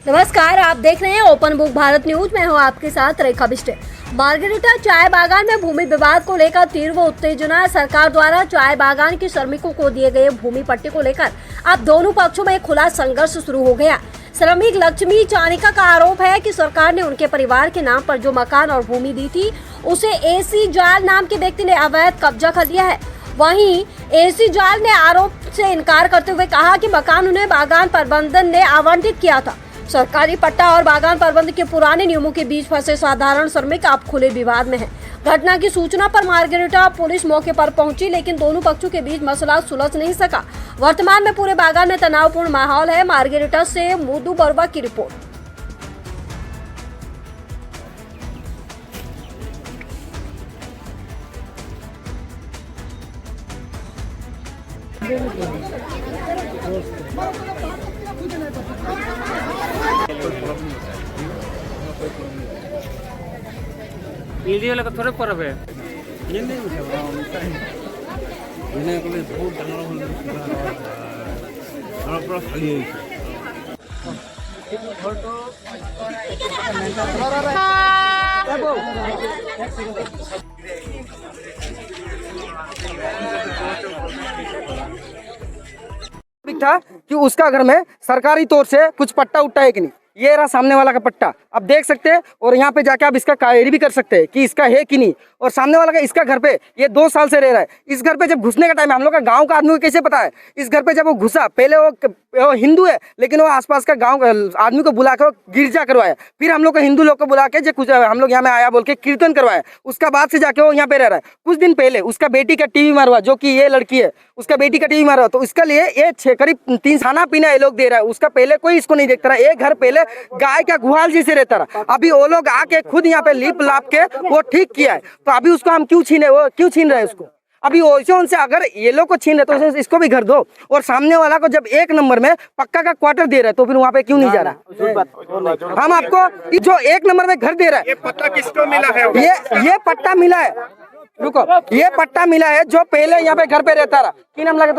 नमस्कार, आप देख रहे हैं ओपन बुक भारत न्यूज। मैं हूं आपके साथ रेखा बिष्टे। मार्गरेटा चाय बागान में भूमि विवाद को लेकर तीव्र उत्तेजना। सरकार द्वारा चाय बागान के श्रमिकों को दिए गए भूमि पट्टे को लेकर अब दोनों पक्षों में खुला संघर्ष शुरू हो गया। श्रमिक लक्ष्मी चाणिका का आरोप है कि सरकार ने उनके परिवार के नाम पर जो मकान और भूमि दी थी उसे एसी जाल नाम के व्यक्ति ने अवैध कब्जा कर लिया है। वहीं एसी जाल ने आरोप से इनकार करते हुए कहा कि मकान उन्हें बागान प्रबंधन ने आवंटित किया था। सरकारी पट्टा और बागान प्रबंध के पुराने नियमों के बीच फंसे साधारण श्रमिक अब खुले विवाद में हैं। घटना की सूचना पर मार्गरेटा पुलिस मौके पर पहुंची, लेकिन दोनों पक्षों के बीच मसला सुलझ नहीं सका। वर्तमान में पूरे बागान में तनावपूर्ण माहौल है। मार्गरेटा से मोदू बरुआ की रिपोर्ट। वीडियो लगा थोड़े पर है ये नहीं उठे इन्हें को बहुत डंगरा हो पूरा खाली है। था कि उसका घर में सरकारी तौर से कुछ पट्टा उट्टा है कि नहीं। ये रहा सामने वाला का पट्टा, आप देख सकते हैं। और यहाँ पे जाके आप इसका क्वेरी भी कर सकते हैं कि इसका है कि नहीं। और सामने वाला का इसका घर पे ये 2 साल से रह रहा है। इस घर पे जब घुसने का टाइम है, हम लोग का गांव का आदमी को कैसे पता है इस घर पे जब वो घुसा, पहले वो हिंदू है लेकिन वो आसपास का गांव आदमी को बुला के गिरजा करवाया। फिर हम लोग को हिंदू लोग को बुला के जो कुछ हम लोग यहाँ में आया बोल के कीर्तन करवाया। उसका बाद से जाके वो यहाँ पे रह रहा है। कुछ दिन पहले उसका बेटी का टीवी मारवा, जो कि ये लड़की है, उसका बेटी का टीवी मारवा, तो इसका लिए ये करीब 3 खाना पीना ये लोग दे रहा है। उसका पहले कोई इसको नहीं देखता रहा। एक घर पहले गाय का गुहाल जी से रहता रहा। अभी वो लोग आके खुद यहाँ पे लिप लाप के वो ठीक किया है। तो अभी उसको हम क्यों छीने, वो क्यों छीन रहे हैं उसको? अभी वैसे उनसे अगर ये लोग को छीन रहे तो इसको भी घर दो। और सामने वाला को जब 1 नंबर में पक्का का क्वार्टर दे रहा है तो फिर वहाँ पे क्यों नहीं जा रहा? हम आपको जो 1 नंबर में घर दे रहा है, ये पट्टा किसको मिला है? ये पट्टा मिला है। रुको, ये पट्टा मिला है जो पहले यहाँ पे घर पे रहता रहा। की नाम लगे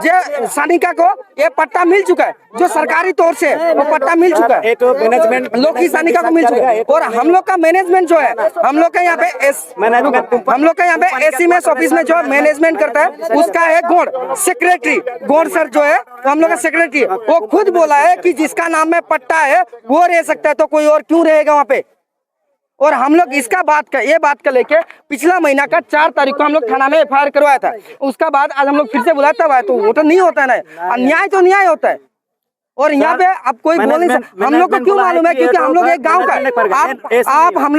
जो सानिका को ये पट्टा मिल चुका है। जो सरकारी तौर से वो पट्टा मिल चुका है। तो मैनेजमेंट लोग की सानिका को मिल चुका है। और हम लोग का मैनेजमेंट जो है, हम लोग का यहाँ पे एसएमएस ऑफिस में जो मैनेजमेंट करता है उसका है गौड़ सेक्रेटरी, गौड़ सर जो है तो हम लोग का सेक्रेटरी है। वो खुद बोला है कि जिसका नाम में पट्टा है वो रह सकता है, तो कोई और क्यों रहेगा वहाँ पे? और हम लोग इसका ये बात का लेके पिछला महीना का 4 तारीख को हम लोग थाना में एफआईआर करवाया था। उसका बाद आज हम लोग फिर से बुलाता हुआ है। तो वो तो नहीं होता है ना, न्याय तो न्याय होता है। और यहाँ पे अब कोई बोल नहीं सकता। हम लोग को क्यों मालूम है? क्योंकि हम लोग एक गाँव का, आप हम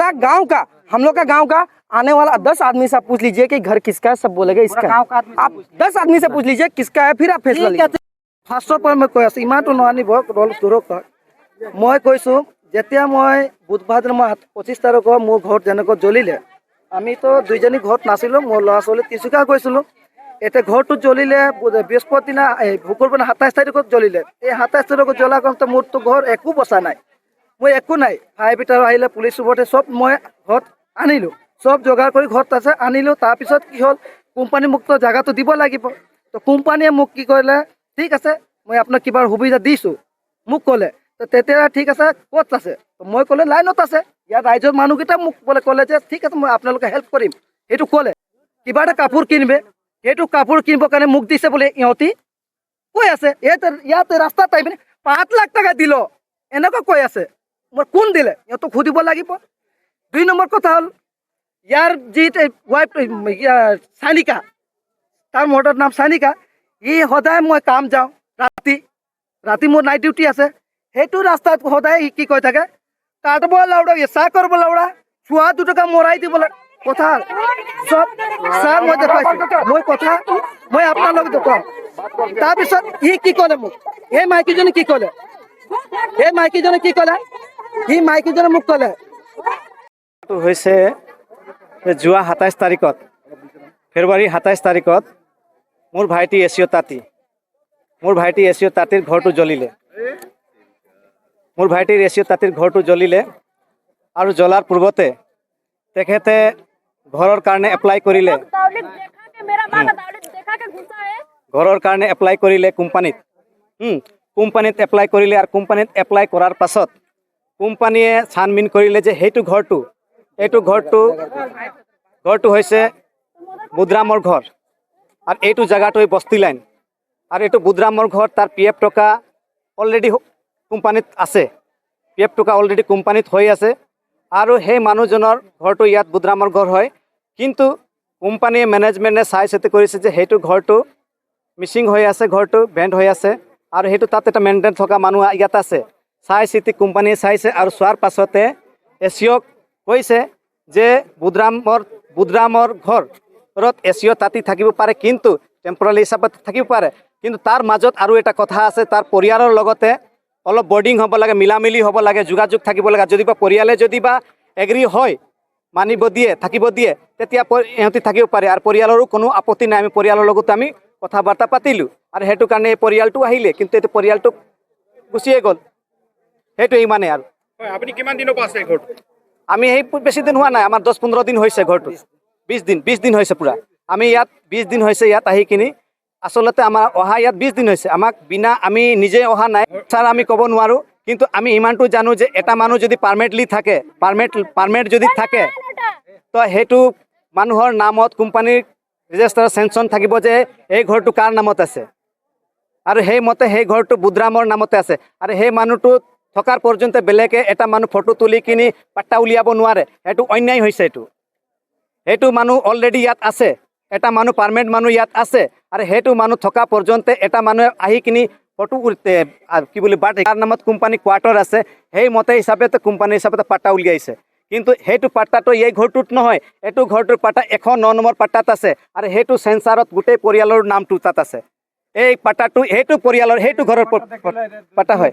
लोग का गाँव का आने वाला 10 आदमी से आप पूछ लीजिए कि घर किसका है, सब बोलेगा इसका। आप 10 आदमी से पूछ लीजिए किसका है, फिर आप फैसला लीजिए। फार्स्टर पर मैं কৈ আছো ইমানটো নোৱানিব ৰল দূৰক মই কৈছো যেতিয়া মই বুধবাৰ মই 25 তাৰিখৰ মোৰ ঘৰ যেনেকৈ জ্বলিলে, আমি তো দুইজনী ঘৰত নাছিলো, মোৰ ল'ৰা ছোৱালী তিনিচুকীয়া গৈছিলো। এতিয়া ঘৰটো জ্বলিলে বৃহস্পতি দিনা শুকুৰবাৰ 27 তাৰিখত জ্বলিলে। এই 27 তাৰিখত জ্বলা কাৰণতে মোৰতো ঘৰ একো বচা নাই, মই একো নাই। ফায়াৰ ব্ৰিগেড আহিলে, পুলিচ চুবতে চব মই ঘৰত আনিলো, চব যোগাৰ কৰি ঘৰত আছে আনিলো। তাৰপিছত কি হ'ল, কোম্পানী মোক তো জাগাটো দিব লাগিব। তো কোম্পানীয়ে মোক কি কৰিলে, ঠিক আছে মই আপোনাক কিবা সুবিধা দিছোঁ মোক ক'লে। তো তেতিয়া ঠিক আছে ক'ত আছে? তো মই ক'লে লাইনত আছে। ইয়াত ৰাইজৰ মানুহকেইটা মোক ক'লে যে ঠিক আছে মই আপোনালোকে হেল্প কৰিম। সেইটো ক'লে কিবা এটা কাপোৰ কিনিবে, সেইটো কাপোৰ কিনিবৰ কাৰণে মোক দিছে বোলে ইহঁতি কৈ আছে। ইয়াতে ৰাস্তাত আহিপিনে 5 লাখ টকা দিল এনেকুৱা কৈ আছে। মই কোন দিলে ইহঁতক সুধিব লাগিব। 2 নম্বৰ কথা হ'ল, ইয়াৰ যি ৱাইফ চানিকা, তাৰ মৰ্ডাৰ নাম চানিকা, ই সদায় মই কাম যাওঁ ৰাতি মোৰ নাইট ডিউটি আছে। সেইটো ৰাস্তাত সদায় কি কৈ থাকে, কাটব লাউৰা, চাহ কৰিব লাউৰা, চুৱা 2 টকা মৰাই দিবলৈ কথা চব চাহ মই দেখাইছোঁ। মই কথা মই আপোনালোক দেখুৱাম। তাৰপিছত ই কি ক'লে মোক, এই মাইকীজনী কি ক'লে, এই মাইকীজনী কি ক'লে, সি মাইকীজনী মোক ক'লে হৈছে যোৱা 27 তাৰিখত, ফেব্ৰুৱাৰী 27 তাৰিখত মোৰ ভাইটি এছিঅ' তাঁতীৰ ঘৰটো জ্বলিলে। মোৰ ভাইটিৰ এছিঅ' তাঁতীৰ ঘৰটো জ্বলিলে আৰু জ্বলাৰ পূৰ্বতে তেখেতে ঘৰৰ কাৰণে এপ্লাই কৰিলে, ঘৰৰ কাৰণে এপ্লাই কৰিলে কোম্পানীত। কোম্পানীত এপ্লাই কৰিলে আৰু কোম্পানীত এপ্লাই কৰাৰ পাছত কোম্পানীয়ে ছানমিন কৰিলে যে সেইটো ঘৰটো হৈছে বুধৰামৰ ঘৰ আৰু এইটো জেগাটো বস্তি লাইন আৰু এইটো বুধৰামৰ ঘৰ তাৰ PF টকা অলৰেডি কোম্পানীত আছে PF টকা অলৰেডি কোম্পানীত হৈ আছে আৰু সেই মানুহজনৰ ঘৰটো ইয়াত বুধৰামৰ ঘৰ হয় কিন্তু কোম্পানীয়ে মেনেজমেণ্টে চাই চিতি কৰিছে যে সেইটো ঘৰটো মিচিং হৈ আছে ঘৰটো বেণ্ড হৈ আছে আৰু সেইটো তাত এটা মেইনটেইন থকা মানুহ ইয়াত আছে চাই চিতি কোম্পানীয়ে চাইছে আৰু চোৱাৰ পাছতে এচিঅ'ক কৈছে যে বুধৰামৰ ঘৰত এচিঅ' তাতি থাকিব পাৰে কিন্তু টেম্পৰাৰী হিচাপত থাকিব পাৰে কিন্তু তাৰ মাজত আৰু এটা কথা আছে তাৰ পৰিয়ালৰ লগতে অলপ বৰ্ডিং হ'ব লাগে মিলামিলি হ'ব লাগে যোগাযোগ থাকিব লাগে যদি বা পৰিয়ালে যদি বা এগ্ৰী হয় মানিব দিয়ে থাকিব দিয়ে তেতিয়া ইহঁতি থাকিব পাৰে আৰু পৰিয়ালৰো কোনো আপত্তি নাই আমি পৰিয়ালৰ লগতো আমি কথা বাৰ্তা পাতিলোঁ আৰু সেইটো কাৰণে এই পৰিয়ালটো আহিলে কিন্তু এইটো পৰিয়ালটো গুচিয়ে গ'ল সেইটো ইমানে আৰু হয় আপুনি কিমান দিনৰ পৰা আছে ঘৰটো আমি সেই বেছি দিন হোৱা নাই আমাৰ 10-15 দিন হৈছে ঘৰটো 20 দিন হৈছে পুৰা আমি ইয়াত 20 দিন হৈছে ইয়াত আহি কিনি আচলতে আমাৰ অহা ইয়াত 20 দিন হৈছে আমাক বিনা আমি নিজে অহা নাই ছাৰ আমি ক'ব নোৱাৰোঁ কিন্তু আমি ইমানটো জানো যে এটা মানুহ যদি পাৰ্মানেণ্টলি থাকে পাৰ্মানেণ্ট যদি থাকে তো সেইটো মানুহৰ নামত কোম্পানীৰ ৰেজিষ্টাৰ চেংচন থাকিব যে এই ঘৰটো কাৰ নামত আছে আৰু সেইমতে সেই ঘৰটো বুধৰামৰ নামতে আছে আৰু সেই মানুহটো থকাৰ পৰ্যন্ত বেলেগে এটা মানুহ ফটো তুলি কিনি পাট্টা উলিয়াব নোৱাৰে সেইটো অন্যায় হৈছে সেইটো মানুহ অলৰেডি ইয়াত আছে এটা মানুহ পাৰ্মানেণ্ট মানুহ ইয়াত আছে আৰু সেইটো মানুহ থকা পৰ্যন্ত এটা মানুহে আহি কিনি ফটো কি বুলি বাট তাৰ নামত কোম্পানী কোৱাৰ্টাৰ আছে সেইমতে হিচাপে কোম্পানী হিচাপে পাট্টা উলিয়াইছে কিন্তু সেইটো পাট্টাটো এই ঘৰটোত নহয় এইটো ঘৰটোৰ পাট্টা 109 নম্বৰ পাট্টাত আছে আৰু সেইটো চেঞ্চাৰত গোটেই পৰিয়ালৰ নামটো তাত আছে এই পাট্টাটো সেইটো পৰিয়ালৰ সেইটো ঘৰৰ পাট্টা হয়